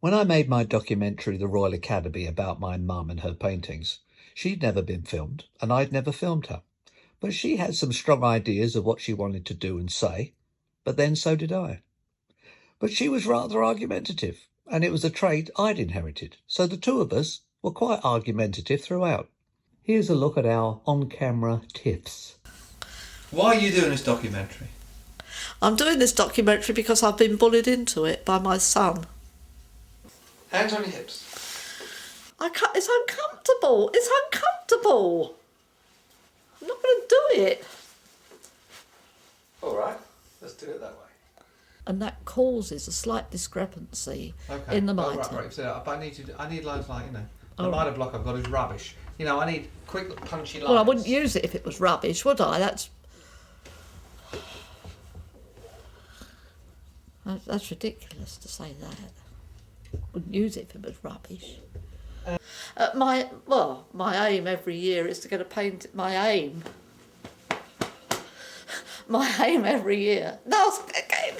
When I made my documentary, The Royal Academy, about my mum and her paintings, she'd never been filmed and I'd never filmed her. But she had some strong ideas of what she wanted to do and say, but then so did I. But she was rather argumentative, and it was a trait I'd inherited, so the two of us were quite argumentative throughout. Here's a look at our on-camera tiffs. Why are you doing this documentary? I'm doing this documentary because I've been bullied into it by my son. Hands on your hips. It's uncomfortable. It's uncomfortable. I'm not going to do it. All right, let's do it that way. And that causes a slight discrepancy in the mitre. Right. So I need lines like, the mitre block I've got is rubbish. I need quick, punchy lines. Well, I wouldn't use it if it was rubbish, would I? That's ridiculous to say that. Wouldn't use it if it was rubbish. My aim every year is to get a paint. My aim every year. No, again.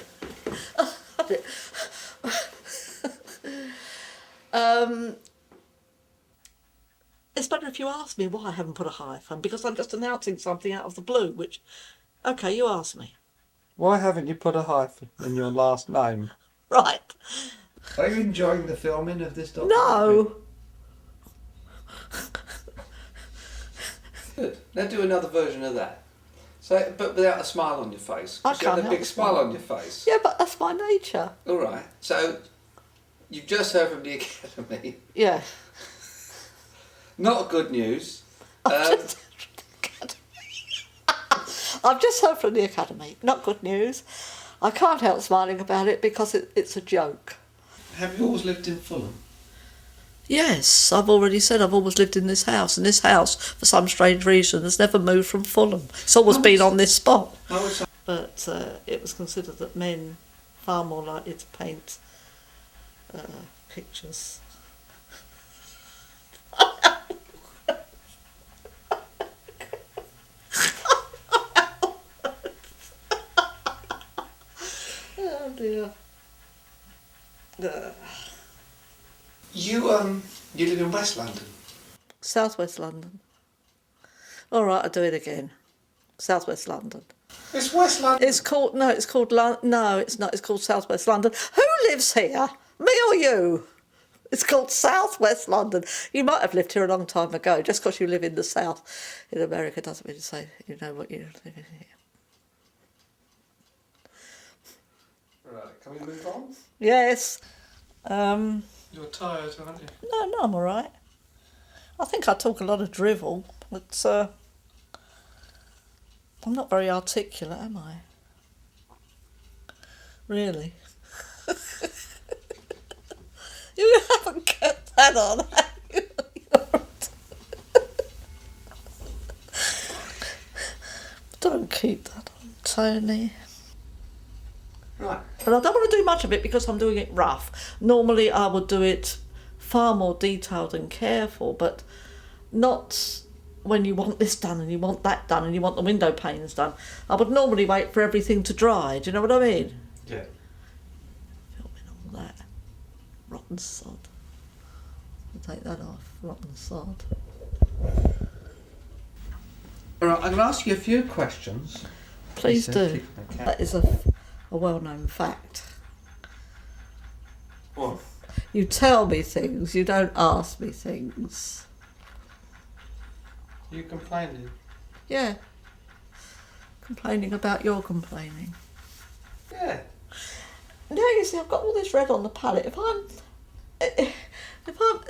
It's better if you ask me why I haven't put a hyphen, because I'm just announcing something out of the blue, which... OK, you ask me. Why haven't you put a hyphen in your last name? Right. Are you enjoying the filming of this documentary? No. Good. Now do another version of that. So, but without a smile on your face. I You can't had a help big smile on your face. Yeah, but that's my nature. All right. So, you've just heard from the Academy. Yeah. Not good news. I've just heard from the Academy. Not good news. I can't help smiling about it because it's a joke. Have you always lived in Fulham? Yes, I've already said I've always lived in this house, and this house, for some strange reason, has never moved from Fulham. It's always been on this spot. But it was considered that men far more likely to paint pictures. Oh dear. You live in West London? Southwest London. All right, I'll do it again. Southwest London. It's West London. It's called no, it's not. It's called Southwest London. Who lives here? Me or you? It's called Southwest London. You might have lived here a long time ago. Just because you live in the South in America doesn't mean to say you know what you live in here. Right, can we move on? Yes. You're tired, aren't you? No, I'm all right. I think I talk a lot of drivel, but I'm not very articulate, am I? Really? You haven't kept that on, have you? Don't keep that on, Tony. Right. But I don't want to do much of it because I'm doing it rough. Normally I would do it far more detailed and careful, but not when you want this done and you want that done and you want the window panes done. I would normally wait for everything to dry. Do you know what I mean? Yeah. Filming all that. Rotten sod. I'll take that off. Rotten sod. All right, I'm going to ask you a few questions. Please do. Okay. That is a well-known fact. What? You tell me things, you don't ask me things. You complaining? Yeah. Complaining about your complaining. Yeah. Now you see, I've got all this red on the palette. If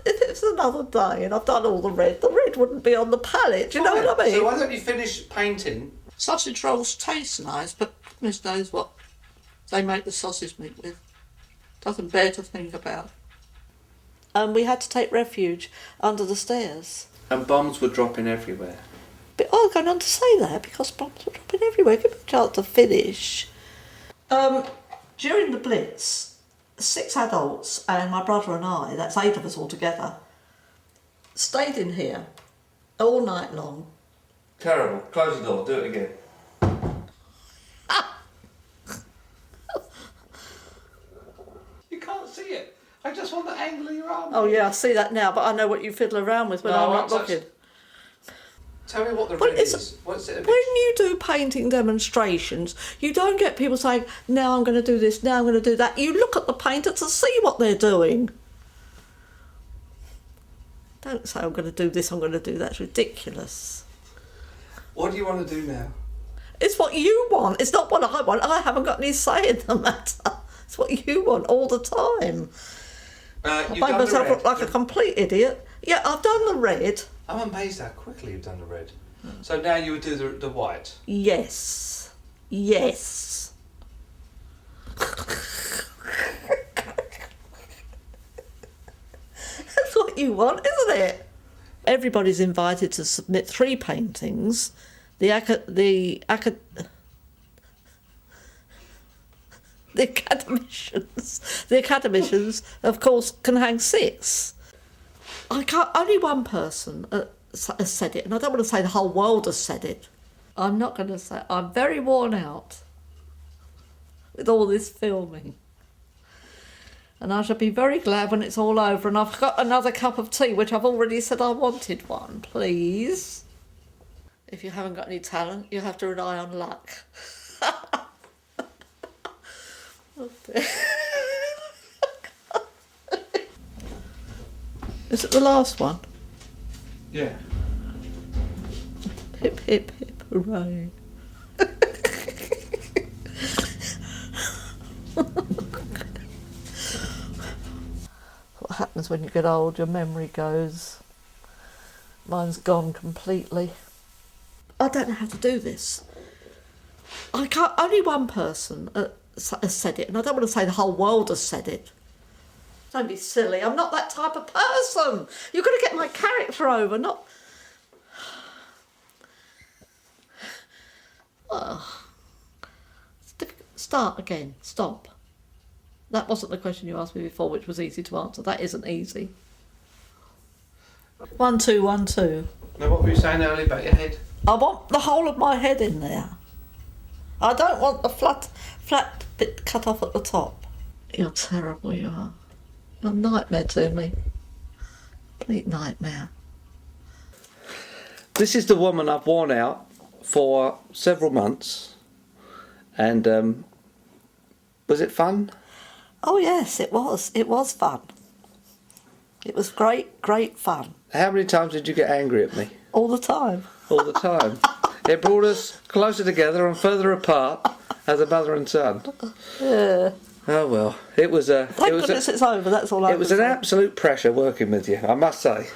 it's another day and I've done all the red wouldn't be on the palette. Do you know what I mean? So why don't you finish painting? Sausage rolls taste nice, but goodness knows what they make the sausage meat with. Doesn't bear to think about. And we had to take refuge under the stairs. And bombs were dropping everywhere. But I was going on to say that because bombs were dropping everywhere. Give me a chance to finish. During the Blitz, 6 adults and my brother and I, that's 8 of us altogether, stayed in here all night long. Terrible. Close the door. Do it again. You can't see it. I just want the angle of your arm. Oh yeah, I see that now, but I know what you fiddle around with when I'm not looking. Tell me what the red is. What's it? When you do painting demonstrations, you don't get people saying, now I'm going to do this, now I'm going to do that. You look at the painter to see what they're doing. Don't say, I'm going to do this, I'm going to do that. It's ridiculous. What do you want to do now? It's what you want. It's not what I want. I haven't got any say in the matter. It's what you want all the time. I made myself look like a complete idiot. Yeah, I've done the red. I'm amazed how quickly you've done the red. So now you would do the white. Yes. Yes. That's what you want, isn't it? Everybody's invited to submit 3 paintings. The academicians, of course, can hang 6. Only one person has said it, and I don't want to say the whole world has said it. I'm not going to say. I'm very worn out with all this filming. And I shall be very glad when it's all over and I've got another cup of tea, which I've already said I wanted one, please. If you haven't got any talent, you have to rely on luck. Is it the last one? Yeah. Hip, hip, hip, hooray. What happens when you get old, your memory goes. Mine's gone completely. I don't know how to do this. Only one person has said it, and I don't want to say the whole world has said it. Don't be silly, I'm not that type of person. You've got to get my character over, not... Oh. Start again, stop. That wasn't the question you asked me before, which was easy to answer. That isn't easy. 1, 2, 1, 2. Now what were you saying earlier about your head? I want the whole of my head in there. I don't want the flat bit cut off at the top. You're terrible, you are. You're a nightmare to me. Complete nightmare. This is the woman I've worn out for several months. And was it fun? Oh yes, it was. It was fun. It was great fun. How many times did you get angry at me? All the time. All the time. It brought us closer together and further apart as a mother and son. Yeah. Oh well, it was a. Thank goodness it's over. That's all I. It was an absolute pressure working with you, I must say.